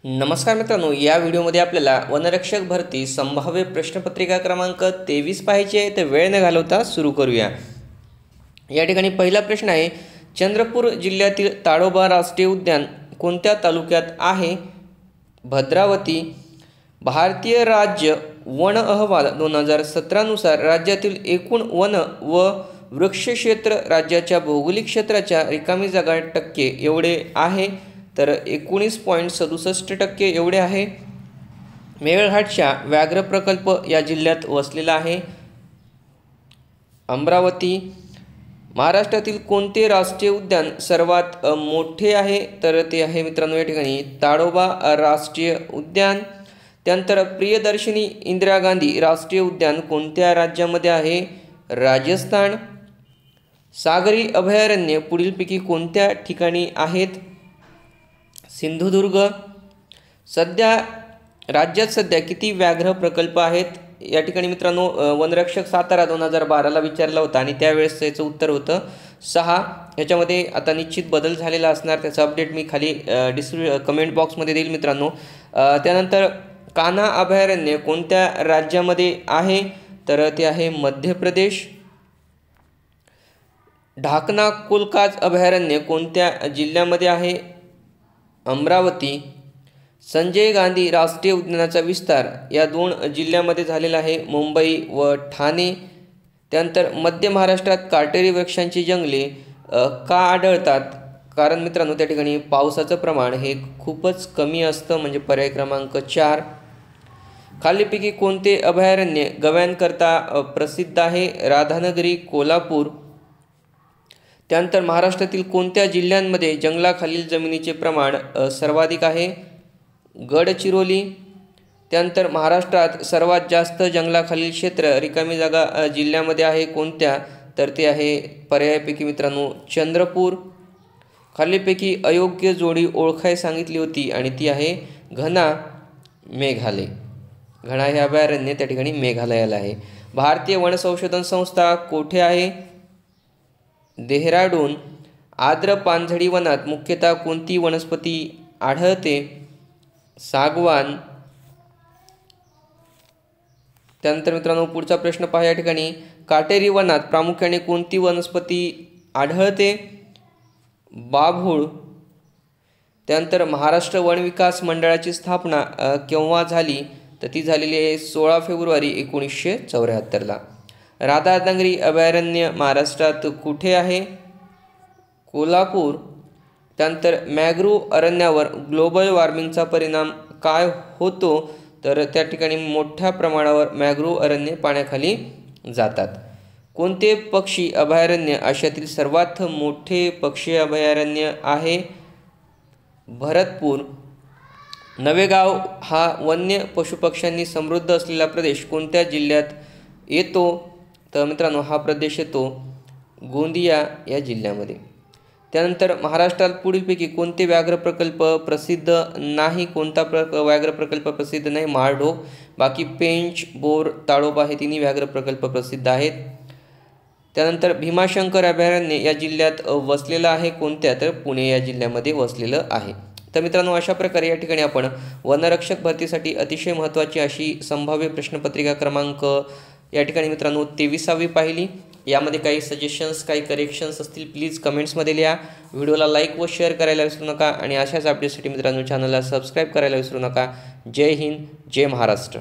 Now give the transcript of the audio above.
नमस्कार मित्रांनो, या व्हिडिओमध्ये आपल्याला वनरक्षक भरती संभाव्य प्रश्नपत्रिका क्रमांक 23 पाहायची आहे. तर वेळ न घालवता सुरू करूया. या ठिकाणी पहिला प्रश्न आहे, चंद्रपूर जिल्ह्यातील ताडोबा राष्ट्रीय उद्यान कोणत्या तालुक्यात आहे? भद्रावती. भारतीय राज्य वन अहवाल 2017 नुसार राज्यातील एकूण वन व वृक्षक्षेत्र राज्याच्या भौगोलिक क्षेत्राच्या रिकामी जागा टक्के एवढे आहे. तर 19.67% एवढे आहे. मेळघाटच्या व्याघ्र प्रकल्प या जिल्ह्यात वसलेला आहे. अमरावती. महाराष्ट्रातील कोणते राष्ट्रीय उद्यान सर्वात मोठे आहे? तर ते आहे मित्रांनो या ठिकाणी ताडोबा राष्ट्रीय उद्यान. त्यानंतर प्रियदर्शिनी इंदिरा गांधी राष्ट्रीय उद्यान कोणत्या राज्यामध्ये आहे? राजस्थान. सागरी अभयारण्य पुढीलपैकी कोणत्या ठिकाणी आहेत? सिंधुदुर्ग. राज्यात सध्या किती व्याघ्र प्रकल्प आहेत? या ठिकाणी मित्रांनो वनरक्षक सातारा 2012ला विचारला होता आणि त्यावेळेस याचं उत्तर होतं 6. याच्यामध्ये आता निश्चित बदल झालेला असणार, त्याचा अपडेट मी खाली कमेंट बॉक्समध्ये देईल मित्रांनो. त्यानंतर कान्हा अभयारण्य कोणत्या राज्यामध्ये आहे? तर ते आहे मध्य प्रदेश. ढाकना कोलकाज अभयारण्य कोणत्या जिल्ह्यामध्ये आहे? अमरावती. संजय गांधी राष्ट्रीय उद्यानाचा विस्तार या 2 जिल्ह्यामध्ये झालेला आहे, मुंबई व ठाणे. त्यानंतर मध्य महाराष्ट्रात काटेरी वृक्षांची जंगले का आढळतात? कारण मित्रांनो त्या ठिकाणी पावसाचं प्रमाण हे खूपच कमी असतं, म्हणजे पर्याय क्रमांक 4. खालीलपैकी कोणते अभयारण्य गव्यांकरता प्रसिद्ध आहे? राधानगरी, कोल्हापूर. त्यानंतर महाराष्ट्रातील कोणत्या जिल्ह्यांमध्ये जंगलाखालील जमिनीचे प्रमाण सर्वाधिक आहे? गडचिरोली. त्यानंतर महाराष्ट्रात सर्वात जास्त जंगलाखालील क्षेत्र रिकामी जागा जिल्ह्यामध्ये आहे कोणत्या? तर ते आहे पर्यायापैकी मित्रांनो चंद्रपूर. खालीलपैकी अयोग्य जोडी ओळखाय सांगितली होती आणि ती आहे घना, मेघालय. घना हे अभयारण्य त्या ठिकाणी मेघालयाला आहे. भारतीय वन संशोधन संस्था कोठे आहे? देहराडून. आर्द्र पानझडी वनात मुख्यतः कोणती वनस्पती आढळते? सागवान. त्यानंतर मित्रांनो पुढचा प्रश्न पहा. या ठिकाणी काटेरी वनात प्रामुख्याने कोणती वनस्पती आढळते? बाभूळ. त्यानंतर महाराष्ट्र वन विकास मंडळाची स्थापना केव्हा झाली? तर ती झालेली आहे 16 फेब्रुवारी 1974ला. राधानगरी अभयारण्य महाराष्ट्रात कुठे आहे? कोल्हापूर. त्यानंतर मॅंग्रोव्ह अरण्यावर ग्लोबल वॉर्मिंगचा परिणाम काय होतो? तर त्या ठिकाणी मोठ्या प्रमाणावर मॅंग्रोव्ह अरण्ये पाण्याखाली जातात. कोणते पक्षी अभयारण्य आशियातील सर्वात मोठे पक्षी अभयारण्य आहे? भरतपूर. नवेगाव हा वन्य पशुपक्ष्यांनी समृद्ध असलेला प्रदेश कोणत्या जिल्ह्यात येतो? तर मित्रांनो हा प्रदेश येतो गोंदिया या जिल्ह्यामध्ये. त्यानंतर महाराष्ट्रात पुढीलपैकी कोणते व्याघ्र प्रकल्प प्रसिद्ध नाही? कोणता व्याघ्र प्रकल्प प्रसिद्ध नाही? माळढोक. बाकी पेंच, बोर, ताडोबा हे तिन्ही व्याघ्र प्रकल्प प्रसिद्ध आहेत. त्यानंतर भीमाशंकर अभयारण्य या जिल्ह्यात वसलेलं आहे कोणत्या? तर पुणे या जिल्ह्यामध्ये वसलेलं आहे. तर मित्रांनो अशा प्रकारे या ठिकाणी आपण वनरक्षक भरतीसाठी अतिशय महत्त्वाची अशी संभाव्य प्रश्नपत्रिका क्रमांक या ठिकाणी मित्रांनो 23वी पाहिली. यामध्ये काही सजेशन्स, काही करेक्शन्स असतील प्लीज कमेंट्समध्ये लिहा. व्हिडिओला लाईक व शेअर करायला विसरू नका आणि अशाच अपडेट्ससाठी मित्रांनो चॅनलला सबस्क्राईब करायला विसरू नका. जय हिंद, जय महाराष्ट्र.